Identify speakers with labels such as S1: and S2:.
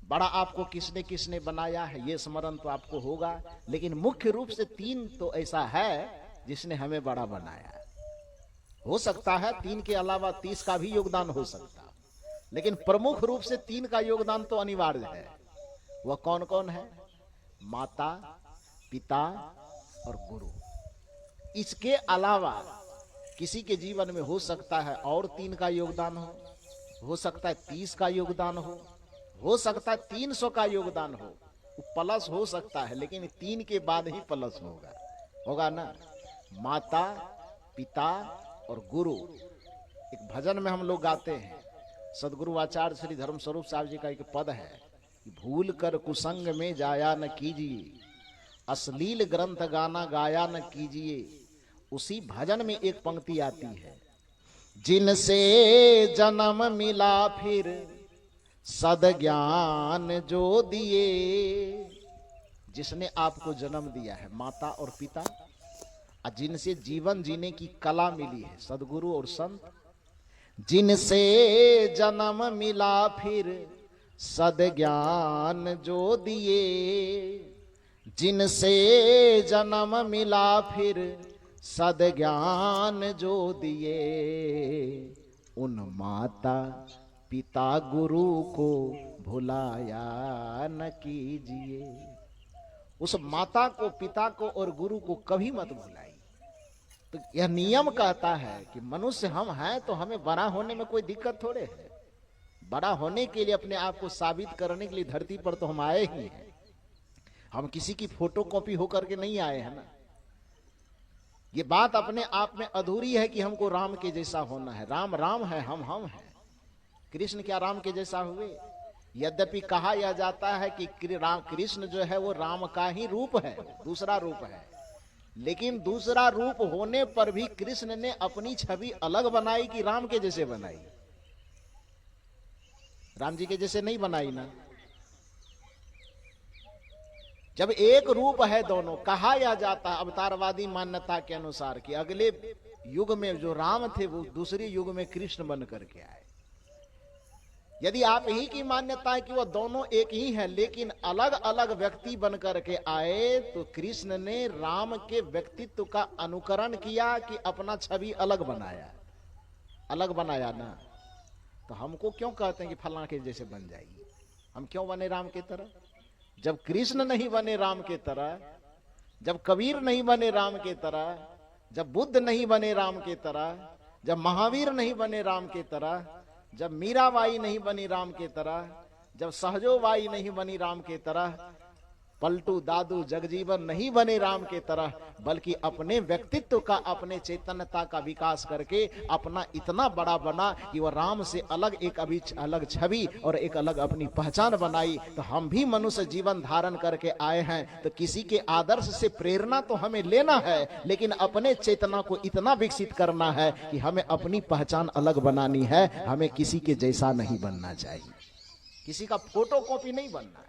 S1: बड़ा आपको किसने किसने बनाया है ये स्मरण तो आपको होगा, लेकिन मुख्य रूप से तीन तो ऐसा है जिसने हमें बड़ा बनाया है। हो सकता है तीन के अलावा 30 का भी योगदान हो सकता, लेकिन प्रमुख रूप से तीन का योगदान तो अनिवार्य है। वह कौन कौन है? माता, पिता और गुरु। इसके अलावा किसी के जीवन में हो सकता है और तीन का योगदान हो सकता है 30 का योगदान हो सकता है 300 का योगदान हो, प्लस हो सकता है, लेकिन तीन के बाद ही प्लस होगा ना। माता, पिता और गुरु। एक भजन में हम लोग गाते हैं, सदगुरु आचार्य श्री धर्म स्वरूप साहब जी का एक पद है कि भूल कर कुसंग में जाया न कीजिए, अश्लील ग्रंथ गाना गाया न कीजिए। उसी भजन में एक पंक्ति आती है, जिनसे जन्म मिला फिर सद्ज्ञान जो दिए। जिसने आपको जन्म दिया है, माता और पिता, और जिनसे जीवन जीने की कला मिली है, सदगुरु और संत। जिनसे जन्म मिला फिर सद्ज्ञान जो दिए, जिनसे जन्म मिला फिर सद्ज्ञान जो दिए, उन माता पिता गुरु को भुलाया न कीजिए। उस माता को, पिता को और गुरु को कभी मत भुलाइए। तो यह नियम कहता है कि मनुष्य हम हैं तो हमें बड़ा होने में कोई दिक्कत थोड़े है। बड़ा होने के लिए, अपने आप को साबित करने के लिए धरती पर तो हम आए ही हैं। हम किसी की फोटोकॉपी होकर के नहीं आए हैं ना। ये बात अपने आप में अधूरी है कि हमको राम के जैसा होना है। राम राम है, हम हैं। कृष्ण क्या राम के जैसा हुए? यद्यपि कहा यह जाता है कि कृष्ण जो है वो राम का ही रूप है, दूसरा रूप है, लेकिन दूसरा रूप होने पर भी कृष्ण ने अपनी छवि अलग बनाई कि राम के जैसे बनाई? राम जी के जैसे नहीं बनाई ना। जब एक रूप है दोनों, कहा यह जाता है अवतारवादी मान्यता के अनुसार कि अगले युग में जो राम थे वो दूसरे युग में कृष्ण बन करके आए। यदि आप ही की मान्यता है कि वह दोनों एक ही है लेकिन अलग अलग व्यक्ति बन करके आए, तो कृष्ण ने राम के व्यक्तित्व का अनुकरण किया कि अपना छवि अलग बनाया ना। तो हमको क्यों कहते हैं कि फलां के जैसे बन जाइए? हम क्यों बने राम के तरह? जब कृष्ण नहीं बने राम के तरह, जब कबीर नहीं बने राम के तरह, जब बुद्ध नहीं बने राम के तरह, जब महावीर नहीं बने राम के तरह, जब मीराबाई नहीं बनी राम के तरह, जब सहजोबाई नहीं बनी राम के तरह, पलटू दादू जगजीवन नहीं बने राम के तरह, बल्कि अपने व्यक्तित्व का, अपने चैतन्यता का विकास करके अपना इतना बड़ा बना कि वह राम से अलग एक अलग छवि और एक अलग अपनी पहचान बनाई। तो हम भी मनुष्य जीवन धारण करके आए हैं, तो किसी के आदर्श से प्रेरणा तो हमें लेना है, लेकिन अपने चेतना को इतना विकसित करना है कि हमें अपनी पहचान अलग बनानी है। हमें किसी के जैसा नहीं बनना चाहिए, किसी का फोटोकॉपी नहीं बनना है।